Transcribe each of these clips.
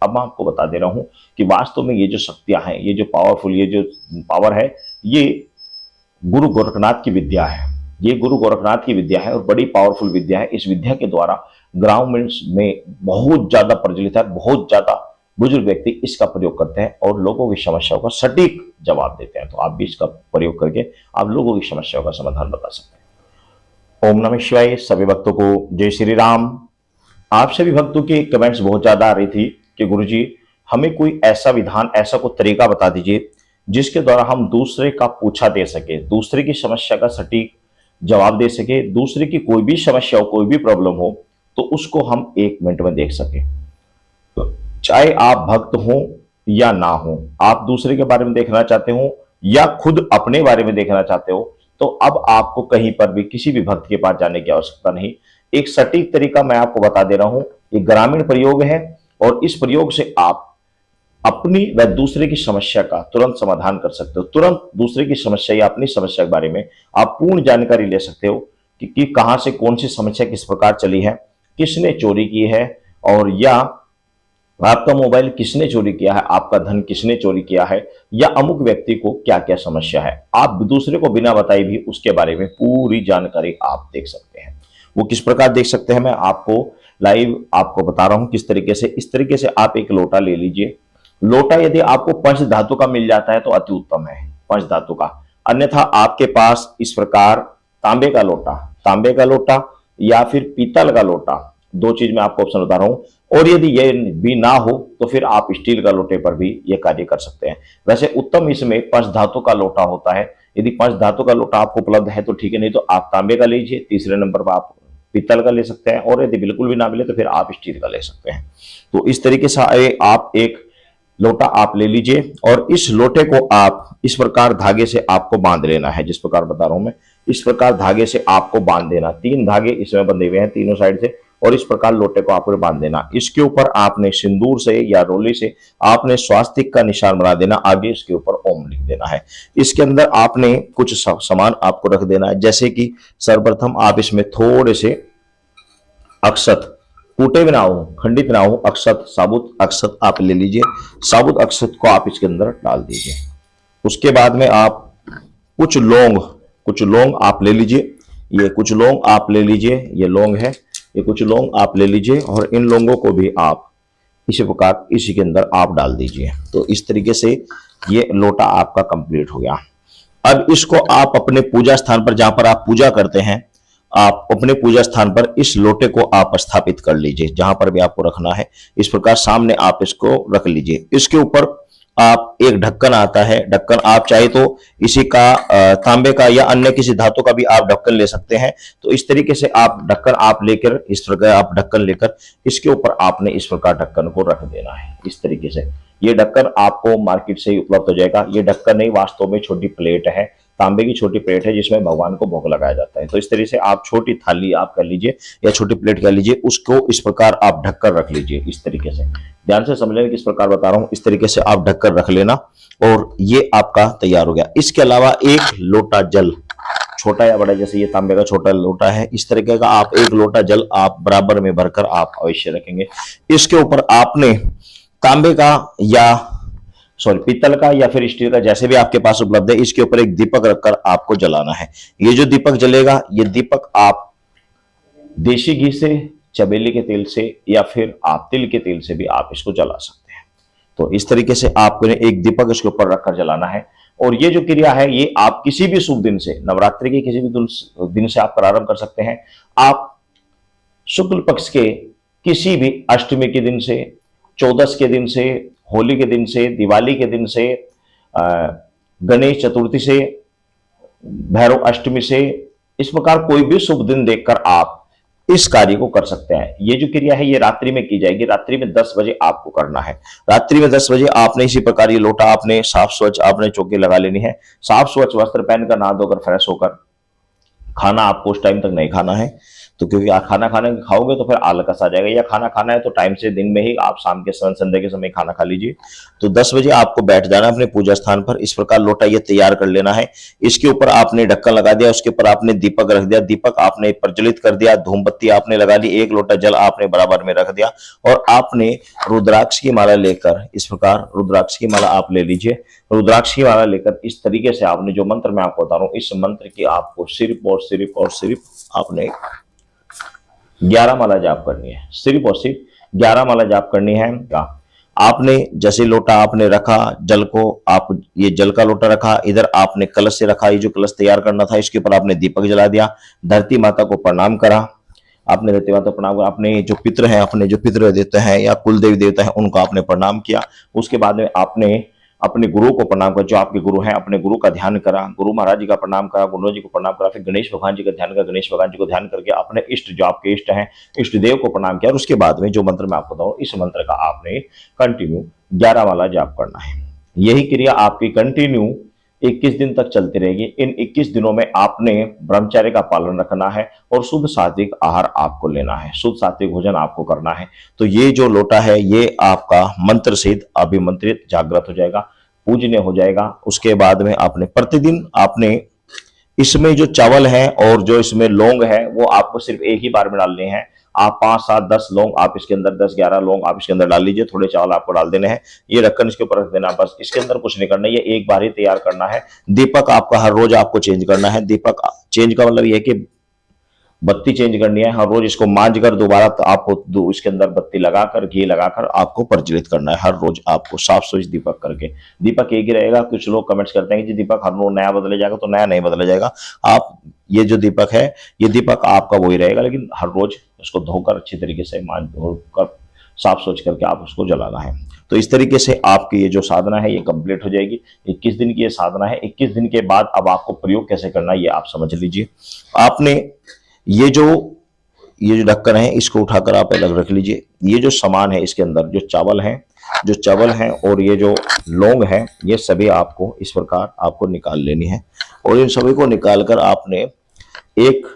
अब मैं आपको बता दे रहा हूं कि वास्तव में ये जो शक्तियां हैं, ये जो पावरफुल, ये जो पावर है, ये गुरु गोरखनाथ की विद्या है। ये गुरु गोरखनाथ की विद्या है और बड़ी पावरफुल विद्या है। इस विद्या के द्वारा ग्रामीण में बहुत ज्यादा प्रचलित है। बहुत ज्यादा बुजुर्ग व्यक्ति इसका प्रयोग करते हैं और लोगों की समस्याओं का सटीक जवाब देते हैं। तो आप भी इसका प्रयोग करके आप लोगों की समस्याओं का समाधान बता सकते हैं। ओम नमः शिवाय। सभी भक्तों को जय श्री राम। आप सभी भक्तों की कमेंट्स बहुत ज्यादा आ रही थी कि गुरुजी हमें कोई ऐसा विधान, ऐसा कोई तरीका बता दीजिए जिसके द्वारा हम दूसरे का पूछा दे सके, दूसरे की समस्या का सटीक जवाब दे सके, दूसरे की कोई भी समस्या हो, कोई भी प्रॉब्लम हो तो उसको हम 1 मिनट में देख सके। तो चाहे आप भक्त हो या ना हो, आप दूसरे के बारे में देखना चाहते हो या खुद अपने बारे में देखना चाहते हो, तो अब आपको कहीं पर भी किसी भी भक्त के पास जाने की आवश्यकता नहीं। एक सटीक तरीका मैं आपको बता दे रहा हूं। एक ग्रामीण प्रयोग है और इस प्रयोग से आप अपनी व दूसरे की समस्या का तुरंत समाधान कर सकते हो। तुरंत दूसरे की समस्या या अपनी समस्या के बारे में आप पूर्ण जानकारी ले सकते हो कि कहां से कौन सी समस्या किस प्रकार चली है, किसने चोरी की है, और या आपका मोबाइल किसने चोरी किया है, आपका धन किसने चोरी किया है, या अमुक व्यक्ति को क्या क्या समस्या है। आप दूसरे को बिना बताए भी उसके बारे में पूरी जानकारी आप देख सकते हैं। वो किस प्रकार देख सकते हैं मैं आपको लाइव आपको बता रहा हूं किस तरीके से। इस तरीके से आप एक लोटा ले लीजिए। लोटा यदि आपको पंच धातु का मिल जाता है तो अति उत्तम है, पंच धातु का। अन्यथा आपके पास इस प्रकार तांबे का लोटा या फिर पीतल का लोटा, 2 चीज में आपको ऑप्शन बता रहा हूं। और यदि ये भी ना हो तो फिर आप स्टील का लोटे पर भी ये कार्य कर सकते हैं। वैसे उत्तम इसमें पंच धातु का लोटा होता है। यदि पंच धातु का लोटा आपको उपलब्ध है तो ठीक है, नहीं तो आप तांबे का लीजिए। तीसरे नंबर पर आप पीतल का ले सकते हैं, और यदि बिल्कुल भी ना मिले तो फिर आप स्टील का ले सकते हैं। तो इस तरीके से आप एक लोटा आप ले लीजिए और इस लोटे को आप इस प्रकार धागे से आपको बांध लेना है। जिस प्रकार बता रहा हूं मैं, इस प्रकार धागे से आपको बांध देना। 3 धागे इसमें बंधे हुए हैं तीनों साइड से, और इस प्रकार लोटे को आपको बांध देना। इसके ऊपर आपने सिंदूर से या रोली से आपने स्वास्तिक का निशान बना देना। आगे इसके ऊपर ओम लिख देना है। इसके अंदर आपने कुछ सामान आपको रख देना है, जैसे कि सर्वप्रथम आप इसमें थोड़े से अक्षत, कूटे भी ना हो, खंडित ना हो, अक्षत, साबुत अक्षत आप ले लीजिए। साबुत अक्षत को आप इसके अंदर डाल दीजिए। उसके बाद में आप कुछ लौंग आप ले लीजिए। ये कुछ लौंग आप ले लीजिए, ये लौंग है, ये कुछ लौंग आप ले लीजिए और इन लौंगों को भी आप इसी प्रकार इसी के अंदर आप डाल दीजिए। तो इस तरीके से ये लोटा आपका कंप्लीट हो गया। अब इसको आप अपने पूजा स्थान पर, जहां पर आप पूजा करते हैं, आप अपने पूजा स्थान पर इस लोटे को आप स्थापित कर लीजिए। जहां पर भी आपको रखना है इस प्रकार सामने आप इसको रख लीजिए। इसके ऊपर आप एक ढक्कन आता है, ढक्कन आप चाहे तो इसी का तांबे का या अन्य किसी धातु का भी आप ढक्कन ले सकते हैं। तो इस तरीके से आप ढक्कन आप लेकर, इस प्रकार आप ढक्कन लेकर इसके ऊपर आपने इस प्रकार ढक्कन को रख देना है। इस तरीके से ये ढक्कन आपको मार्केट से ही उपलब्ध हो जाएगा। ये ढक्कन नहीं, वास्तव में छोटी प्लेट है, तांबे की छोटी प्लेट है जिसमें भगवान को भोग लगाया जाता है। तो इस तरह से आप छोटी थाली आप कर लीजिए या छोटी प्लेट कर लीजिए, उसको इस प्रकार आप ढककर रख लीजिए। इस तरीके से ध्यान से समझ लेना किस प्रकार बता रहा हूं। इस तरीके से आप ढककर रख लेना और ये आपका तैयार हो गया। इसके अलावा एक लोटा जल, छोटा या बड़ा, जैसे ये तांबे का छोटा लोटा है, इस तरीके का आप एक लोटा जल आप बराबर में भरकर आप अवश्य रखेंगे। इसके ऊपर आपने तांबे का या पीतल का या फिर स्टील का, जैसे भी आपके पास उपलब्ध है, इसके ऊपर एक दीपक रखकर आपको जलाना है। ये जो दीपक जलेगा, ये दीपक आप देशी घी से, चमेली के तेल से या फिर आप तिल के तेल से भी आप इसको जला सकते हैं। तो इस तरीके से आपको एक दीपक इसके ऊपर रखकर जलाना है। और ये जो क्रिया है ये आप किसी भी शुभ दिन से, नवरात्रि के किसी भी दिन से आप प्रारंभ कर सकते हैं। आप शुक्ल पक्ष के किसी भी अष्टमी के दिन से, 14 के दिन से, होली के दिन से, दिवाली के दिन से, गणेश चतुर्थी से, भैरव अष्टमी से, इस प्रकार कोई भी शुभ दिन देखकर आप इस कार्य को कर सकते हैं। ये जो क्रिया है ये रात्रि में की जाएगी। रात्रि में 10 बजे आपको करना है। रात्रि में 10 बजे आपने इसी प्रकार ये लोटा आपने साफ स्वच्छ आपने चौकी लगा लेनी है। साफ स्वच्छ वस्त्र पहनकर, नहा धोकर, फ्रेश होकर, खाना आपको उस टाइम तक नहीं खाना है। तो क्योंकि आप खाना खाने खाओगे तो फिर आलकस आ जाएगा, या खाना खाना है तो टाइम से दिन में ही आप शाम के संध्या के समय खाना खा लीजिए। तो 10 बजे आपको बैठ जाना अपने पूजा स्थान पर। इस प्रकार लोटा ये तैयार कर लेना है। इसके ऊपर आपने ढक्कन लगा दिया, उसके ऊपर आपने दीपक रख दिया, दीपक आपने प्रज्वलित कर दिया, धूमबत्ती आपने लगा ली, 1 लोटा जल आपने बराबर में रख दिया, और आपने रुद्राक्ष की माला लेकर, इस प्रकार रुद्राक्ष की माला आप ले लीजिए। रुद्राक्ष की माला लेकर इस तरीके से आपने जो मंत्र मैं आपको बता रहा हूं, इस मंत्र की आपको सिर्फ आपने 11 माला जाप करनी है। सिर्फ और सिर्फ 11 माला जाप करनी है। आपने जैसे लोटा आपने रखा जल को, आप ये जल का लोटा रखा, इधर आपने कलश से रखा, ये जो कलश तैयार करना था इसके ऊपर आपने दीपक जला दिया, धरती माता को प्रणाम करा, आपने धरती माता को प्रणाम करा, अपने जो पितृ हैं, अपने जो पितृ देवता हैं या कुल देवी देवता हैं उनको आपने प्रणाम किया। उसके बाद में आपने अपने गुरु को प्रणाम करा, जो आपके गुरु हैं, अपने गुरु का ध्यान करा, गुरु महाराज जी का प्रणाम करा, गुरु जी को प्रणाम करा, फिर गणेश भगवान जी का ध्यान करा, गणेश भगवान जी को ध्यान करके अपने इष्ट, जो आपके इष्ट हैं, इष्ट देव को प्रणाम किया। और उसके बाद में जो मंत्र मैं आपको बताऊं, इस मंत्र का आपने कंटिन्यू 11 माला जाप करना है। यही क्रिया आपकी कंटिन्यू 21 दिन तक चलती रहेगी। इन 21 दिनों में आपने ब्रह्मचर्य का पालन रखना है और शुद्ध सात्विक आहार आपको लेना है, शुद्ध सात्विक भोजन आपको करना है। तो ये जो लोटा है ये आपका मंत्र सिद्ध, अभिमंत्रित, जागृत हो जाएगा, पूजनीय हो जाएगा। उसके बाद में आपने प्रतिदिन आपने इसमें जो चावल है और जो इसमें लौंग है वो आपको सिर्फ एक ही बार में डालने हैं। आप 5, 7, 10 लौंग आप इसके अंदर, 10, 11 लौंग आप इसके अंदर डाल लीजिए, थोड़े चावल आपको डाल देने हैं, ये ढक्कन इसके ऊपर रख देना, बस इसके अंदर कुछ नहीं करना, ये एक बार ही तैयार करना है। दीपक आपका हर रोज आपको चेंज करना है। दीपक चेंज का मतलब ये कि बत्ती चेंज करनी है हर रोज, इसको मांझ कर दोबारा आपको इसके अंदर बत्ती लगाकर, घी लगाकर आपको प्रज्वलित करना है हर रोज, आपको साफ स्वच्छ दीपक करके। दीपक एक ही रहेगा। कुछ लोग कमेंट्स करते हैं कि जी दीपक हर रोज नया बदला जाएगा, तो नया नहीं बदला जाएगा। आप ये जो दीपक है ये दीपक आपका वही रहेगा, लेकिन हर रोज उसको धोकर अच्छी तरीके से मांझ धोकर साफ सोच करके आप उसको जलाना है। तो इस तरीके से आपकी ये जो साधना है ये कंप्लीट हो जाएगी। 21 दिन की ये साधना है। 21 दिन के बाद अब आपको प्रयोग कैसे करना है ये आप समझ लीजिए। आपने ये जो ढक्कन है इसको उठाकर आप अलग रख लीजिए। ये जो सामान है इसके अंदर जो चावल हैं और ये जो लौंग है ये सभी आपको इस प्रकार आपको निकाल लेनी है। और इन सभी को निकालकर आपने एक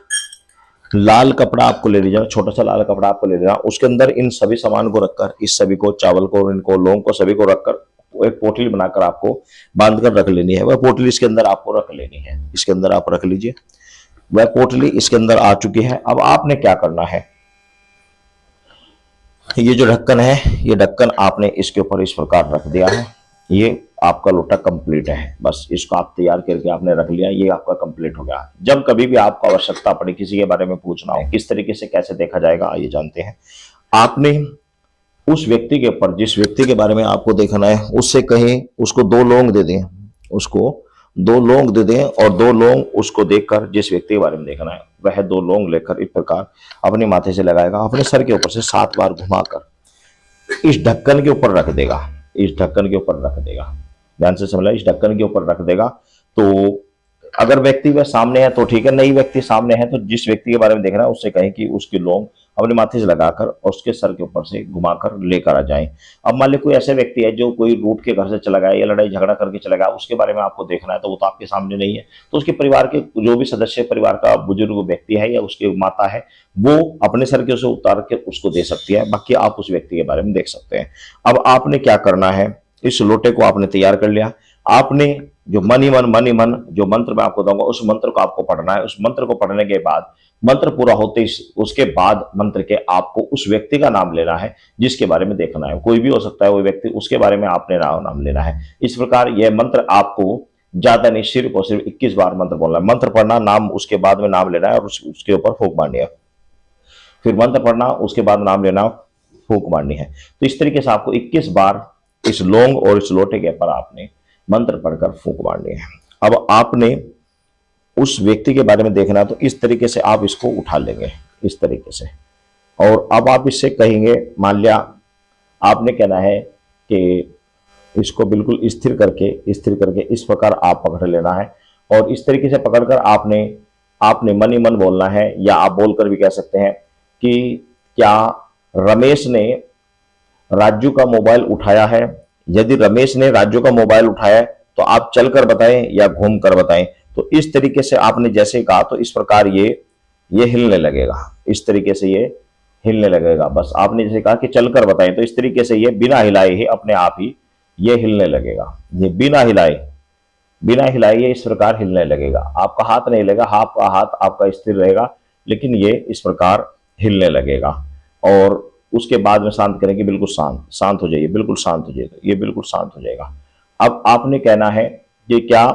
लाल कपड़ा आपको ले लीजिए, छोटा सा लाल कपड़ा आपको ले लेना। उसके अंदर इन सभी सामान को रखकर, इस सभी को, चावल को, इनको, लौंग को, सभी को रखकर एक पोटली बनाकर आपको बांध कर रख लेनी है। वह पोटली इसके अंदर आपको रख लेनी है। इसके अंदर आप रख लीजिए। वह पोटली इसके अंदर आ चुकी है। अब आपने क्या करना है, ये जो ढक्कन है ये ढक्कन आपने इसके ऊपर इस प्रकार रख दिया है। ये आपका लोटा कंप्लीट है। बस इसको आप तैयार करके आपने रख लिया, ये आपका कंप्लीट हो गया। जब कभी भी आपको आवश्यकता पड़े, किसी के बारे में पूछना हो, किस तरीके से कैसे देखा जाएगा आइए जानते हैं। आपने उस व्यक्ति के ऊपर, जिस व्यक्ति के बारे में आपको देखना है, उससे कहें उसको 2 लौंग दे दें, उसको 2 लौंग दे दें और 2 लौंग उसको देखकर, जिस व्यक्ति के बारे में देखना है वह 2 लौंग लेकर इस प्रकार अपने माथे से लगाएगा, अपने सर के ऊपर से 7 बार घुमाकर इस ढक्कन के ऊपर रख देगा। इस ढक्कन के ऊपर रख देगा, ध्यान से समझना, इस ढक्कन के ऊपर रख देगा। तो अगर व्यक्ति वह सामने है तो ठीक है, नहीं व्यक्ति सामने है तो जिस व्यक्ति के बारे में देखना है उससे कहें कि उसकी लौंग अपने माथे से लगाकर और उसके सर के ऊपर से घुमाकर लेकर आ जाएं। अब मान ली कोई ऐसे व्यक्ति है जो कोई रूठ के घर से चला गया या लड़ाई झगड़ा करके चला गया, उसके बारे में आपको देखना है, तो वो तो आपके सामने नहीं है, तो उसके परिवार के जो भी सदस्य, परिवार का बुजुर्ग व्यक्ति है या उसकी माता है, वो अपने सर के उसे उतार के उसको दे सकती है। बाकी आप उस व्यक्ति के बारे में देख सकते हैं। अब आपने क्या करना है, इस लोटे को आपने तैयार कर लिया। आपने जो मन ही मन जो मंत्र मैं आपको दूंगा उस मंत्र को आपको पढ़ना है। उस मंत्र को पढ़ने के बाद, मंत्र पूरा होते उसके बाद मंत्र के आपको उस व्यक्ति का नाम लेना है जिसके बारे में देखना है। कोई भी हो सकता है वो व्यक्ति, उसके बारे में आपने नाम लेना है। इस प्रकार यह मंत्र आपको ज्यादा नहीं, सिर्फ और सिर्फ 21 बार मंत्र बोलना है। मंत्र पढ़ना, नाम उसके बाद में नाम लेना है और उसके ऊपर फूंक मारनी है। फिर मंत्र पढ़ना, उसके बाद नाम लेना, फूंक मारनी है। तो इस तरीके से आपको 21 बार इस लौंग और इस लोटे के ऊपर आपने मंत्र पढ़कर फूंक मारनी है। अब आपने उस व्यक्ति के बारे में देखना है तो इस तरीके से आप इसको उठा लेंगे, इस तरीके से। और अब आप इससे कहेंगे, मान लिया आपने कहना है कि इसको बिल्कुल स्थिर करके इस प्रकार आप पकड़ लेना है। और इस तरीके से पकड़कर आपने मन ही मन बोलना है, या आप बोलकर भी कह सकते हैं कि क्या रमेश ने राजू का मोबाइल उठाया है। यदि रमेश ने राजू का मोबाइल उठाया है तो आप चलकर बताएं या घूम कर बताएं। तो इस तरीके से आपने जैसे कहा तो इस प्रकार ये हिलने लगेगा। इस तरीके से ये हिलने लगेगा। बस आपने जैसे कहा कि चलकर बताएं, तो इस तरीके से ये बिना हिलाए ही अपने आप ही ये हिलने लगेगा। ये बिना हिलाए ये इस प्रकार हिलने लगेगा। आपका हाथ नहीं लगेगा, आपका हाथ आपका स्थिर रहेगा, लेकिन ये इस प्रकार हिलने लगेगा। और उसके बाद में शांत करेंगे, बिल्कुल शांत हो जाइए, बिल्कुल शांत हो जाइए, ये बिल्कुल शांत हो जाएगा। अब आपने कहना है कि क्या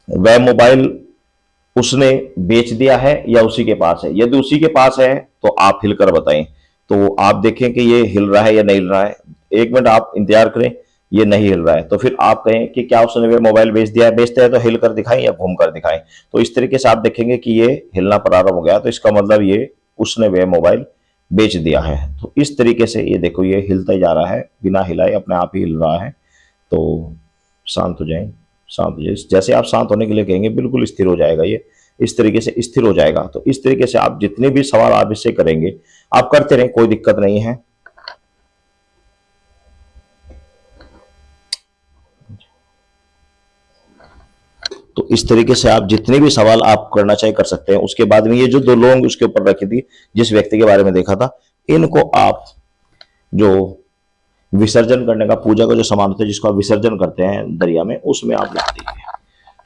वह मोबाइल उसने बेच दिया है या उसी के पास है। यदि उसी के पास है तो आप हिलकर बताएं। तो आप देखें कि ये हिल रहा है या नहीं हिल रहा है। 1 मिनट आप इंतजार करें, ये नहीं हिल रहा है तो फिर आप कहें कि क्या उसने वह मोबाइल बेच दिया है। बेचते हैं तो हिल कर दिखाएं या घूम कर दिखाएं। तो इस तरीके से आप देखेंगे कि ये हिलना प्रारंभ हो गया, तो इसका मतलब ये उसने वह मोबाइल बेच दिया है। तो इस तरीके से ये देखो, ये हिलता जा रहा है, बिना हिलाए अपने आप ही हिल रहा है। तो शांत हो जाएं, शांत हो जाए। जैसे आप शांत होने के लिए कहेंगे बिल्कुल स्थिर हो जाएगा, ये इस तरीके से स्थिर हो जाएगा। तो इस तरीके से आप जितने भी सवाल आप इससे करेंगे आप करते रहें, कोई दिक्कत नहीं है। तो इस तरीके से आप जितने भी सवाल आप करना चाहे कर सकते हैं। उसके बाद में ये जो 2 लोग उसके ऊपर रखी थी, जिस व्यक्ति के बारे में देखा था, इनको आप जो विसर्जन करने का, पूजा का जो सामान होता है जिसको आप विसर्जन करते हैं दरिया में, उसमें आप रख दीजिए।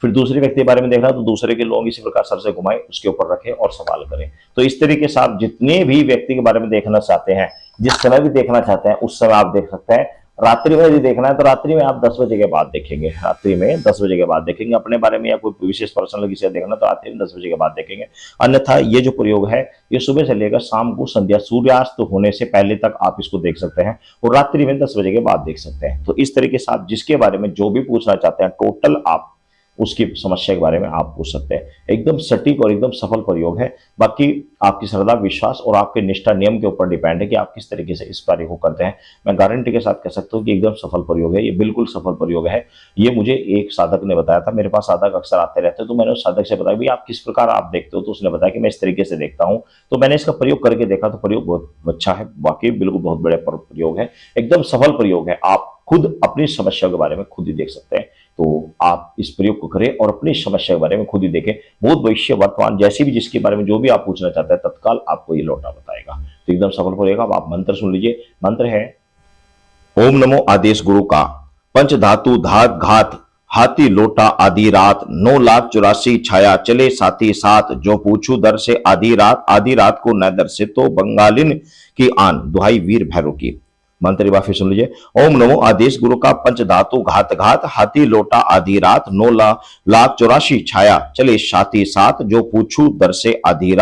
फिर दूसरे व्यक्ति के बारे में देखना तो दूसरे के लोग इसी प्रकार सर से घुमाएं, उसके ऊपर रखें और सवाल करें। तो इस तरीके से आप जितने भी व्यक्ति के बारे में देखना चाहते हैं, जिस समय भी देखना चाहते हैं उस समय आप देख सकते हैं। रात्रि में यदि देखना है तो रात्रि में आप 10 बजे के बाद देखेंगे, रात्रि में 10 बजे के बाद देखेंगे। अपने बारे में या कोई विशेष पर्सनल किसी देखना तो रात्रि में 10 बजे के बाद देखेंगे। अन्यथा ये जो प्रयोग है ये सुबह से लेकर शाम को संध्या सूर्यास्त होने से पहले तक आप इसको देख सकते हैं और रात्रि में 10 बजे के बाद देख सकते हैं। तो इस तरीके से आप जिसके बारे में जो भी पूछना चाहते हैं टोटल आप उसकी समस्या के बारे में आप पूछ सकते हैं। एकदम सटीक और एकदम सफल प्रयोग है। बाकी आपकी श्रद्धा, विश्वास और आपके निष्ठा नियम के ऊपर डिपेंड है कि आप किस तरीके से इस कार्य को करते हैं। मैं गारंटी के साथ कह सकता हूँ कि एकदम सफल प्रयोग है, ये बिल्कुल सफल प्रयोग है। ये मुझे एक साधक ने बताया था, मेरे पास साधक अक्सर आते रहते हैं, तो मैंने उस साधक से बताया भाई आप किस प्रकार आप देखते हो, तो उसने बताया कि मैं इस तरीके से देखता हूँ। तो मैंने इसका प्रयोग करके देखा तो प्रयोग बहुत अच्छा है, वाकई बिल्कुल बहुत बड़े प्रयोग है, एकदम सफल प्रयोग है। आप खुद अपनी समस्या के बारे में खुद ही देख सकते हैं। तो आप इस प्रयोग को करें और अपनी समस्या के बारे में खुद ही देखें। भूत, भविष्य, वर्तमान जैसे भी जिसके बारे में जो भी आप पूछना चाहते हैं तत्काल आपको ये लौटा बताएगा। तो एकदम सफल होगा। अब आप मंत्र सुन लीजिए। मंत्र है ओम नमो आदेश गुरु का, पंच धातु धात घात हाथी लोटा आधी रात, 9,84,000 छाया चले साथी साथ, जो पूछू दर से आधी रात को न दर से तो बंगालिन की आन, दुहाई वीर भैरव की। मंत्र बार फिर सुन लीजिए। ओम नमो आदेश गुरु का, पंच धातु घात घात हाथी लोटा आधी रात, 9,84,000 छाया चले साथी साथ, जो पूछू दर से आधी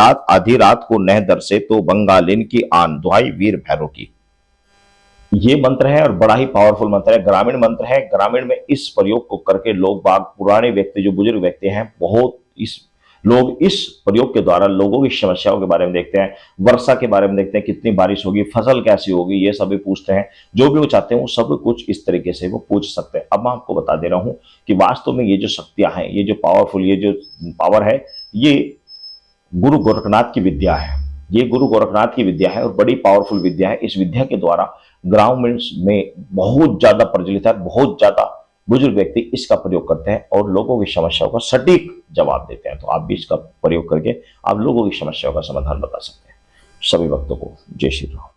रात को नह दर से तो बंगालिन की आन, दुहाई वीर भैरव की। ये मंत्र है और बड़ा ही पावरफुल मंत्र है, ग्रामीण मंत्र है। ग्रामीण में इस प्रयोग को करके लोग बाग, पुराने व्यक्ति, जो बुजुर्ग व्यक्ति हैं, बहुत लोग इस प्रयोग के द्वारा लोगों की समस्याओं के बारे में देखते हैं, वर्षा के बारे में देखते हैं, कितनी बारिश होगी, फसल कैसी होगी, ये सभी पूछते हैं। जो भी वो चाहते हैं वो सब कुछ इस तरीके से वो पूछ सकते हैं। अब मैं आपको बता दे रहा हूं कि वास्तव में ये जो शक्तियां हैं, ये जो पावरफुल, ये जो पावर है, ये गुरु गोरखनाथ की विद्या है। ये गुरु गोरखनाथ की विद्या है और बड़ी पावरफुल विद्या है। इस विद्या के द्वारा ग्रामीण में बहुत ज्यादा प्रचलित है, बहुत ज्यादा बुजुर्ग व्यक्ति इसका प्रयोग करते हैं और लोगों की समस्याओं का सटीक जवाब देते हैं। तो आप भी इसका प्रयोग करके आप लोगों की समस्याओं का समाधान बता सकते हैं। सभी भक्तों को जय श्री राम।